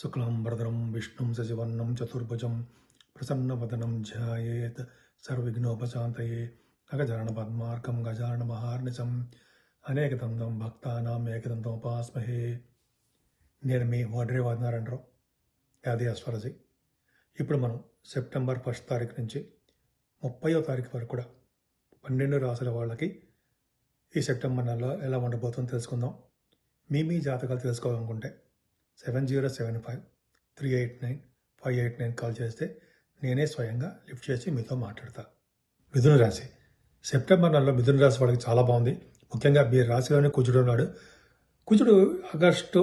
శుక్లాంబరధరం విష్ణుం శశివర్ణం చతుర్భుజం ప్రసన్నవదనం ధ్యాయేత్ సర్వవిఘ్నోపశాంతయే అగజానన పద్మార్కం గజానన మహార్నిశం అనేకదంతం భక్తానాం ఏకదంతముపాస్మహే. నేను మీ వడ్రే వాదినారాయణరావు, యాది అస్వరజీ. ఇప్పుడు మనం సెప్టెంబర్ 1 తారీఖు నుంచి 30వ తారీఖు వరకు కూడా 12 రాసుల వాళ్ళకి ఈ సెప్టెంబర్ నెలలో ఎలా ఉండబోతుందో తెలుసుకుందాం. మీ జాతకాలు తెలుసుకోవాలనుకుంటే 7075389589 కాల్ చేస్తే నేనే స్వయంగా లిఫ్ట్ చేసి మీతో మాట్లాడతా. మిథున రాశి సెప్టెంబర్ నెలలో మిథున రాశి వాళ్ళకి చాలా బాగుంది. ముఖ్యంగా మీ రాశిలోనే కుజుడు ఉన్నాడు. కుజుడు ఆగస్టు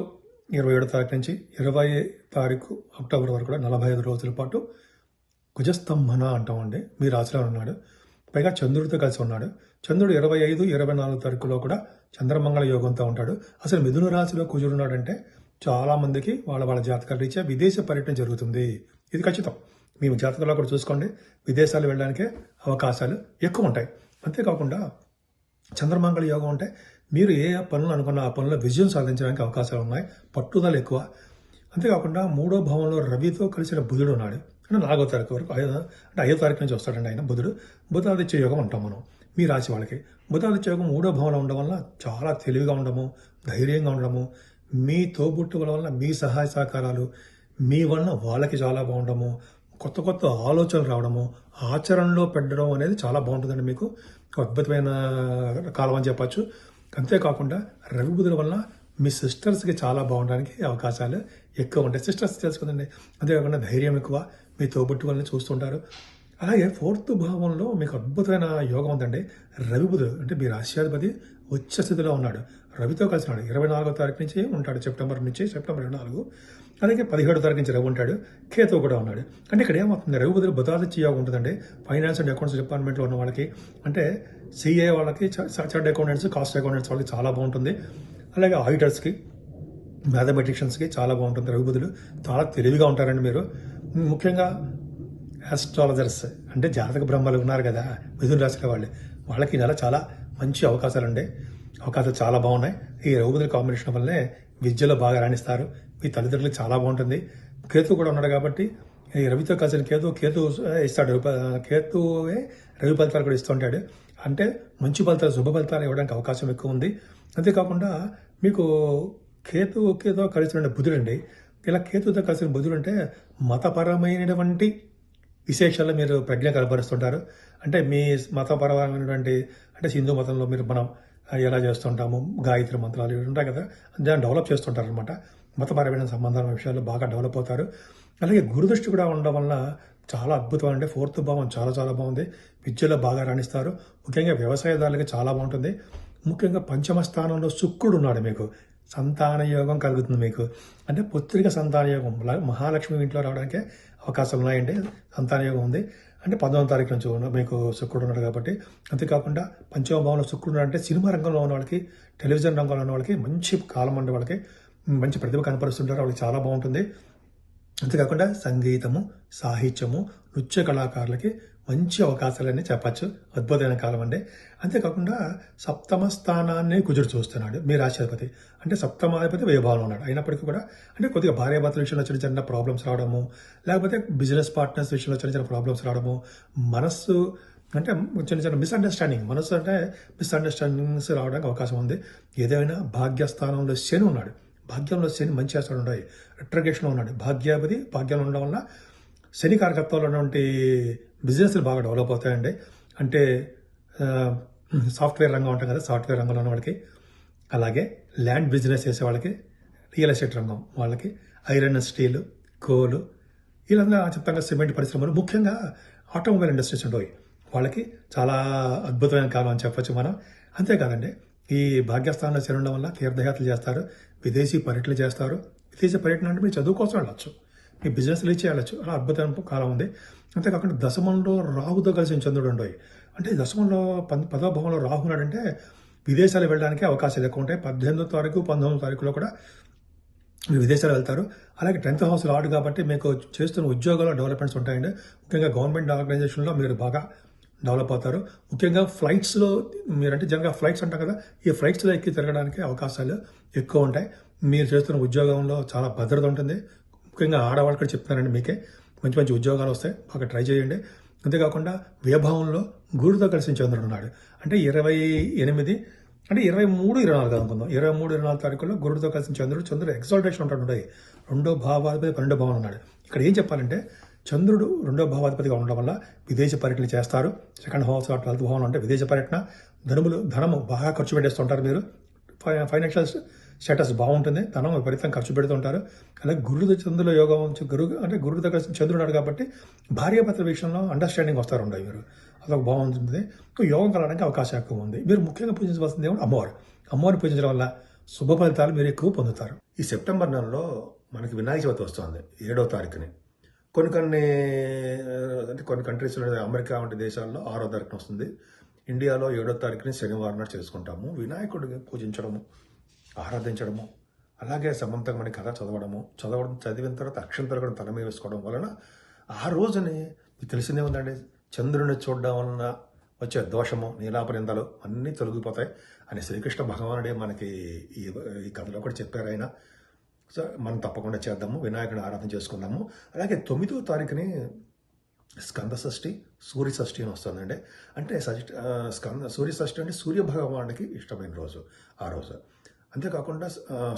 27 తారీఖు నుంచి 20 తారీఖు అక్టోబర్ వరకు కూడా 45 రోజుల పాటు కుజస్తంభన అంటామండి మీ రాశిలో ఉన్నాడు. పైగా చంద్రుడితో కలిసి ఉన్నాడు. చంద్రుడు 25, 24 తారీఖులో కూడా చంద్రమంగళ యోగంతో ఉంటాడు. అసలు మిథున రాశిలో కుజుడు ఉన్నాడంటే చాలా మందికి వాళ్ళ జాతకాల రీత్యా విదేశ పర్యటన జరుగుతుంది. ఇది ఖచ్చితం. మీ జాతకంలో కూడా చూసుకోండి, విదేశాలు వెళ్ళడానికే అవకాశాలు ఎక్కువ ఉంటాయి. అంతేకాకుండా చంద్రమంగళ యోగం అంటే మీరు ఏ పనులు అనుకున్న ఆ పనుల్లో విజయం సాధించడానికి అవకాశాలు ఉన్నాయి, పట్టుదల ఎక్కువ. అంతేకాకుండా 3వ భావంలో రవితో కలిసిన బుధుడు ఉన్నాడు. అంటే 4వ తారీఖు వరకు, అంటే 5వ తారీఖు నుంచి వస్తాడండి ఆయన బుధుడు. బుధాదిత్య యోగం అంటాం మనం మీ రాశి వాళ్ళకి. బుధాదిత్య యోగం 3వ భావంలో ఉండడం వల్ల చాలా తెలివిగా ఉండడము, ధైర్యంగా ఉండడము, మీ తోబుట్టువుల వలన మీ సహాయ సహకారాలు మీ వలన వాళ్ళకి చాలా బాగుండము, కొత్త కొత్త ఆలోచనలు రావడము, ఆచరణలో పెట్టడం అనేది చాలా బాగుంటుందండి. మీకు అద్భుతమైన కాలం అని చెప్పచ్చు. అంతేకాకుండా రవి బుధుల వలన మీ సిస్టర్స్కి చాలా బాగుండడానికి అవకాశాలు ఎక్కువ ఉంటాయి. సిస్టర్స్ తెలుసుకుందండి. అంతేకాకుండా ధైర్యం ఎక్కువ, మీ తోబుట్టు వాళ్ళని చూస్తుంటారు. అలాగే 4th భావంలో మీకు అద్భుతమైన యోగం ఉందండి. రవి బుధుడు అంటే మీ రాశ్యాధిపతి ఉచ్చ స్థితిలో ఉన్నాడు. రవితో కలిసి ఉన్నాడు. 24వ తారీఖు నుంచి ఉంటాడు, సెప్టెంబర్ 24. అలాగే 17వ తారీఖు నుంచి రవి ఉంటాడు. కేతు కూడా ఉన్నాడు. అంటే ఇక్కడ ఏమవుతుంది, రవి బుధుడు బుధాదిత్య యోగం ఉంటుందండి. ఫైనాన్స్ అండ్ అకౌంట్స్ డిపార్ట్మెంట్లో ఉన్న వాళ్ళకి, అంటే సిఏ వాళ్ళకి, చార్టర్డ్ అకౌంటెంట్స్, కాస్ట్ అకౌంటెంట్స్ వాళ్ళకి చాలా బాగుంటుంది. అలాగే ఆడిటర్స్కి, మ్యాథమెటిషియన్స్కి చాలా బాగుంటుంది. రవి బుధుడు చాలా తెలివిగా ఉంటారండి మీరు. ముఖ్యంగా ఆస్ట్రాలజర్స్ అంటే జాతక బ్రహ్మలు ఉన్నారు కదా మిథున రాశిలో వాళ్ళకి నెల చాలా మంచి అవకాశాలు చాలా బాగున్నాయి. ఈ రవి బుధుల కాంబినేషన్ వల్లనే విద్యలో బాగా రాణిస్తారు. మీ తల్లిదండ్రులకు చాలా బాగుంటుంది. కేతు కూడా ఉన్నాడు కాబట్టి ఈ రవితో కలిసిన కేతు ఇస్తాడు. కేతువే రవి ఫలితాలు కూడా ఇస్తుంటాడు. అంటే మంచి ఫలితాలు, శుభ ఫలితాలు ఇవ్వడానికి అవకాశం ఎక్కువ ఉంది. అంతేకాకుండా మీకు కేతుతో కలిసిన బుధుడు అండి. ఇలా కేతుతో కలిసిన బుధుడు అంటే మతపరమైనటువంటి విశేషాల్లో మీరు ప్రజ్ఞ కనబరుస్తుంటారు. అంటే మీ మతపరమైనటువంటి, అంటే హిందూ మతంలో మనం ఎలా చేస్తుంటాము, గాయత్రి మంత్రాలు ఇవి ఉంటాయి కదా, దాన్ని డెవలప్ చేస్తుంటారు అనమాట. మతపరమైన సంబంధాల విషయాల్లో బాగా డెవలప్ అవుతారు. అలాగే గురుదృష్టి కూడా ఉండడం వల్ల చాలా అద్భుతం. అంటే 4th భావం చాలా చాలా బాగుంది. విద్యలో బాగా రాణిస్తారు. ముఖ్యంగా వ్యవసాయదారులకి చాలా బాగుంటుంది. ముఖ్యంగా 5వ స్థానంలో శుక్రుడు ఉన్నాడు. మీకు సంతాన యోగం కలుగుతుంది. మీకు అంటే పుత్రిక సంతాన యోగం, మహాలక్ష్మి ఇంట్లో రావడానికే అవకాశాలు ఉన్నాయండి. సంతాన యోగం ఉంది. అంటే 11వ తారీఖు నుంచి మీకు శుక్రుడు ఉన్నాడు కాబట్టి. అంతేకాకుండా 5వ భావంలో శుక్రుడు అంటే సినిమా రంగంలో ఉన్న వాళ్ళకి, టెలివిజన్ రంగంలో ఉన్న వాళ్ళకి మంచి కాలం ఉండే వాళ్ళకి మంచి ప్రతిభ కనపరుస్తుంటారు. వాళ్ళకి చాలా బాగుంటుంది. అంతేకాకుండా సంగీతము, సాహిత్యము, నృత్య కళాకారులకి మంచి అవకాశాలని చెప్పచ్చు. అద్భుతమైన కాలం అండి. అంతేకాకుండా 7వ స్థానాన్ని కుజుడు చూస్తున్నాడు మీ రాశ్యాధిపతి. అంటే 7వ వ్యయభావంలో ఉన్నాడు. అయినప్పటికీ కూడా అంటే కొద్దిగా భార్యాభర్తల విషయంలో చిన్న చిన్న ప్రాబ్లమ్స్ రావడము, లేకపోతే బిజినెస్ పార్ట్నర్స్ విషయంలో చిన్న చిన్న ప్రాబ్లమ్స్ రావడము, మనస్సు అంటే చిన్న చిన్న మిస్అండర్స్టాండింగ్, మనస్సు అంటే మిస్అండర్స్టాండింగ్స్ రావడానికి అవకాశం ఉంది. ఏదైనా భాగ్యస్థానంలో శని ఉన్నాడు. భాగ్యంలో శని మంచి చేస్తాడు ఉన్నాయి. రిట్రగేషన్లో ఉన్నాడు. భాగ్యాధిపతి భాగ్యంలో ఉండడం వల్ల శని కారకత్వంలో ఉన్నటువంటి బిజినెస్లు బాగా డెవలప్ అవుతాయండి. అంటే సాఫ్ట్వేర్ రంగం ఉంటాం కదా, సాఫ్ట్వేర్ రంగంలో ఉన్న వాళ్ళకి, అలాగే ల్యాండ్ బిజినెస్ చేసే వాళ్ళకి, రియల్ ఎస్టేట్ రంగం వాళ్ళకి, ఐరన్ అండ్ స్టీల్, కోలు, ఇలా చెప్తాగా సిమెంట్ పరిశ్రమలు, ముఖ్యంగా ఆటోమొబైల్ ఇండస్ట్రీస్ ఉంటాయి. వాళ్ళకి చాలా అద్భుతమైన కాలం అని చెప్పచ్చు మనం. అంతేకాదండి, ఈ భాగ్యస్థానంలో చేరడం వల్ల తీర్థయాత్రలు చేస్తారు, విదేశీ పర్యటనలు చేస్తారు. విదేశీ పర్యటన అంటే మీరు చదువు కోసం వెళ్ళచ్చు, మీ బిజినెస్ రీచ్ చేయవచ్చు. అలా అద్భుతమైన కాలం ఉంది. అంతేకాకుండా దశమంలో రాహుతో కలిసిన చంద్రుడు ఉండవు. అంటే దశమంలో 10వ భావంలో రాహు ఉన్నాడంటే విదేశాలు వెళ్ళడానికి అవకాశాలు ఎక్కువ ఉంటాయి. 18వ తారీఖు 19వ తారీఖులో కూడా మీరు విదేశాలు వెళ్తారు. అలాగే 10th హౌస్ లార్డ్ కాబట్టి మీకు చేస్తున్న ఉద్యోగాల్లో డెవలప్మెంట్స్ ఉంటాయండి. ముఖ్యంగా గవర్నమెంట్ ఆర్గనైజేషన్లో మీరు బాగా డెవలప్ అవుతారు. ముఖ్యంగా ఫ్లైట్స్లో మీరంటే జనరల్గా ఫ్లైట్స్ అంటారు కదా, ఈ ఫ్లైట్స్లో ఎక్కి తిరగడానికి అవకాశాలు ఎక్కువ ఉంటాయి. మీరు చేస్తున్న ఉద్యోగంలో చాలా భద్రత ఉంటుంది. ముఖ్యంగా ఆడవాళ్ళు కూడా చెప్తున్నానండి మీకే మంచి మంచి ఉద్యోగాలు వస్తాయి, బాగా ట్రై చేయండి. అంతేకాకుండా వ్యయభావంలో గురుతో కలిసి చంద్రుడు ఉన్నాడు. అంటే 28 అంటే 23, 24 అనుకుందాం. 23, 24 తారీఖుల్లో గురుడితో కలిసి చంద్రుడు ఎక్సాల్టేషన్ ఉంటాడు. రెండో భావాధిపతి 12వ భావం ఉన్నాడు. ఇక్కడ ఏం చెప్పాలంటే చంద్రుడు 2వ భావాధిపతిగా ఉండడం వల్ల విదేశీ పర్యటనలు చేస్తారు. సెకండ్ హౌస్ 12వ భావం అంటే విదేశీ పర్యటన, ధనము బాగా ఖర్చు పెట్టేస్తుంటారు మీరు. ఫైనాన్షియల్ స్టేటస్ బాగుంటుంది, ధనం విపరీతంగా ఖర్చు పెడుతుంటారు. అలాగే గురుడు చంద్రుల యోగం గురుడు దగ్గర చంద్రుడు కాబట్టి భార్యాభర్తల విషయంలో అండర్స్టాండింగ్ వస్తారు మీరు. అదొక బాగుంటుంది. యోగం కలగడానికి అవకాశం ఎక్కువ ఉంది. మీరు ముఖ్యంగా పూజించవలసింది ఏమో అమ్మవారిని పూజించడం వల్ల శుభ ఫలితాలు మీరు ఎక్కువ పొందుతారు. ఈ సెప్టెంబర్ నెలలో మనకి వినాయక చవితి వస్తుంది 7వ తారీఖుని. కొన్ని కంట్రీస్లో, అమెరికా వంటి దేశాల్లో 6వ తారీఖున వస్తుంది. ఇండియాలో 7వ తారీఖుని శనివారం నాడు చేసుకుంటాము. వినాయకుడిని పూజించడము, ఆరాధించడము, అలాగే సమంతకమణి కథ చదివిన తర్వాత అక్షంతలు కూడా తల మీద వేసుకోవడం వలన ఆ రోజుని మీకు తెలిసిందే ఉందండి, చంద్రుని చూడడం వలన వచ్చే దోషము, నీలాపనిందలు అన్నీ తొలగిపోతాయి అని శ్రీకృష్ణ భగవానుడే మనకి ఈ కథలో కూడా చెప్పారు ఆయన. సో మనం తప్పకుండా చేద్దాము, వినాయకుడిని ఆరాధన చేసుకుందాము. అలాగే 9వ తారీఖుని స్కంద షష్ఠి, సూర్య షష్ఠి అని వస్తుందండి. అంటే సూర్య షష్ఠి అంటే సూర్య భగవానుడికి ఇష్టమైన రోజు ఆ రోజు. అంతేకాకుండా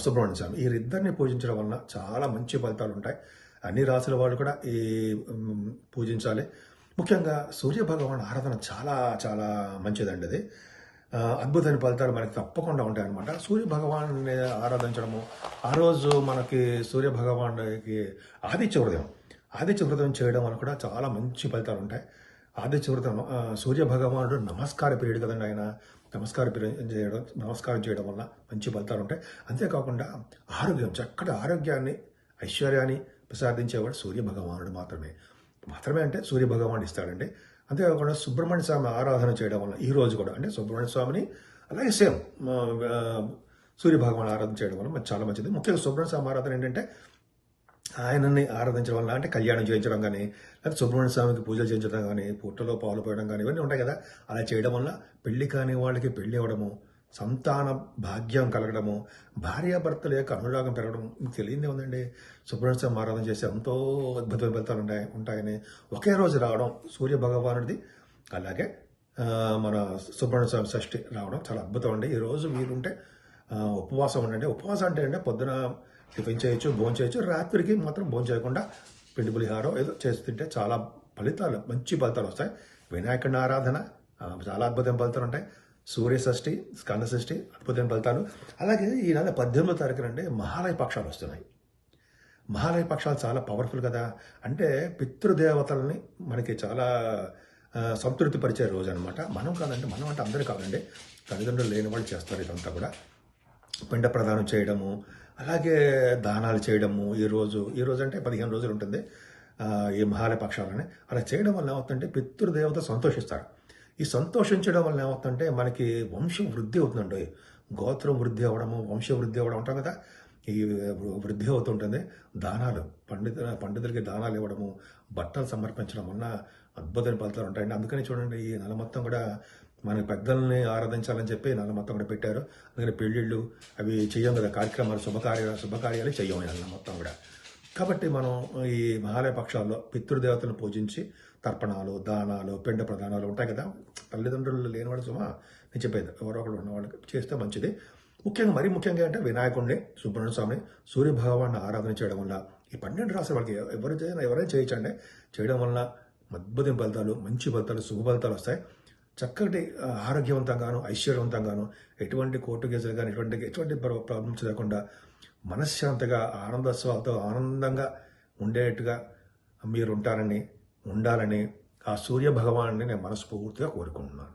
సుబ్రహ్మణ్య స్వామి, వీరిద్దరిని పూజించడం వలన చాలా మంచి ఫలితాలు ఉంటాయి. అన్ని రాసుల వాళ్ళు కూడా ఈ పూజించాలి. ముఖ్యంగా సూర్య భగవాను ఆరాధన చాలా చాలా మంచిదండి. అది అద్భుతమైన ఫలితాలు మనకి తప్పకుండా ఉంటాయి అన్నమాట. సూర్య భగవాన్ని ఆరాధించడము, ఆ రోజు మనకి సూర్య భగవానుడికి ఆదిత్య వ్రతం చేయడం వల్ల కూడా చాలా మంచి ఫలితాలు ఉంటాయి. ఆదిత్య వ్రతం సూర్య భగవానుడు నమస్కార పీరియడ్ కదండి ఆయన. నమస్కారం చేయడం వల్ల మంచి ఫలితాలు ఉంటాయి. అంతేకాకుండా చక్కటి ఆరోగ్యాన్ని, ఐశ్వర్యాన్ని ప్రసాదించేవాడు సూర్య భగవానుడు మాత్రమే అంటే సూర్య భగవానుడు ఇస్తాడండి. అంతేకాకుండా సుబ్రహ్మణ్య స్వామి ఆరాధన చేయడం వల్ల ఈ రోజు కూడా అంటే సుబ్రహ్మణ్య స్వామిని అలాగే సేమ్ సూర్య భగవాన్ ఆరాధన చేయడం వల్ల చాలా మంచిది. ముఖ్యంగా సుబ్రహ్మణ్య స్వామి ఆరాధన ఏంటంటే ఆయనని ఆరాధించడం వల్ల అంటే కళ్యాణం చేయించడం కానీ, లేకపోతే సుబ్రహ్మణ్య స్వామికి పూజలు చేయించడం కానీ, పుట్టలో పాలు పోయడం కానీ ఇవన్నీ ఉంటాయి కదా. అలా చేయడం వల్ల పెళ్లి కాని వాళ్ళకి పెళ్లి అవ్వడము, సంతాన భాగ్యం కలగడము, భార్యాభర్తల యొక్క అనురాగం పెరగడం మీకు తెలియదే ఉందండి. సుబ్రహ్మణ్య స్వామి ఆరాధన చేసి ఎంతో అద్భుతమైన ఫలితాలు ఉంటాయని ఒకే రోజు రావడం సూర్య భగవానుడిది, అలాగే మన సుబ్రహ్మణ్య స్వామి షష్ఠి రావడం చాలా అద్భుతం అండి. ఈరోజు వీలుంటే ఉపవాసం ఉండండి. ఉపవాసం అంటే పొద్దున టిఫిన్ చేయొచ్చు, భోజనం చేయొచ్చు, రాత్రికి మాత్రం భోజనం చేయకుండా పిండి పులిహారం ఏదో చేస్తుంటే చాలా మంచి ఫలితాలు వస్తాయి. వినాయకుడి ఆరాధన చాలా అద్భుతమైన ఫలితాలు ఉంటాయి. సూర్య షష్ఠి, స్కంద షష్ఠి అద్భుతమైన ఫలితాలు. అలాగే ఈ నెల 18వ తారీఖున అంటే మహాలయ పక్షాలు వస్తున్నాయి. మహాలయ పక్షాలు చాలా పవర్ఫుల్ కదా. అంటే పితృదేవతల్ని మనకి చాలా సంతృప్తి పరిచే రోజు అనమాట. మనం అంటే అందరూ కాదండి, తల్లిదండ్రులు లేని వాళ్ళు చేస్తారు ఇదంతా కూడా. పిండ ప్రదానం చేయడము, అలాగే దానాలు చేయడము. ఈ రోజు అంటే 15 రోజులు ఉంటుంది ఈ మహాలయ పక్షాలని. అలా చేయడం వల్ల ఏమవుతుందంటే పితృదేవత సంతోషిస్తారు. ఈ సంతోషించడం వల్ల ఏమవుతుందంటే మనకి వంశం వృద్ధి అవుతుందండి. గోత్రం వృద్ధి అవ్వడము, వంశం వృద్ధి అవ్వడం ఉంటాం కదా, ఈ వృద్ధి అవుతుంటుంది. దానాలు, పండితులకి దానాలు ఇవ్వడము, బట్టలు సమర్పించడం వల్ల అద్భుతమైన ఫలితాలు ఉంటాయండి. అందుకని చూడండి, ఈ నెల మొత్తం కూడా మన పెద్దల్ని ఆరాధించాలని చెప్పి నెల మొత్తం కూడా పెట్టారు. అందుకని పెళ్ళిళ్ళు అవి చెయ్యం కదా, కార్యక్రమాలు శుభకార్యాలు చెయ్యం నెల మొత్తం కూడా. కాబట్టి మనం ఈ మహాలయ పక్షాల్లో పితృదేవతలను పూజించి తర్పణాలు, దానాలు, పిండ ప్రదానాలు ఉంటాయి కదా. తల్లిదండ్రులు లేనివాడు నేను చెప్పేది ఎవరో ఒకరు ఉన్న వాళ్ళకి చేస్తే మంచిది. మరీ ముఖ్యంగా అంటే వినాయకుడిని, సుబ్రహ్మణ్య స్వామిని, సూర్య భగవాన్ని ఆరాధన చేయడం వల్ల ఈ 12 రాశి వాళ్ళకి ఎవరైనా చేయొచ్చండి. చేయడం వల్ల అద్భుతం ఫలితాలు, మంచి ఫలితాలు, శుభ ఫలితాలు వస్తాయి. చక్కటి ఆరోగ్యవంతంగాను, ఐశ్వర్యవంతంగాను, ఎటువంటి కోర్టు కేసులు కానీ ఎటువంటి ప్రాబ్లమ్స్ లేకుండా మనశ్శాంతిగా ఆనందంగా ఉండేట్టుగా మీరు ఉండాలని ఆ సూర్య భగవాన్ని నేను మనస్ఫూర్తిగా కోరుకుంటున్నాను.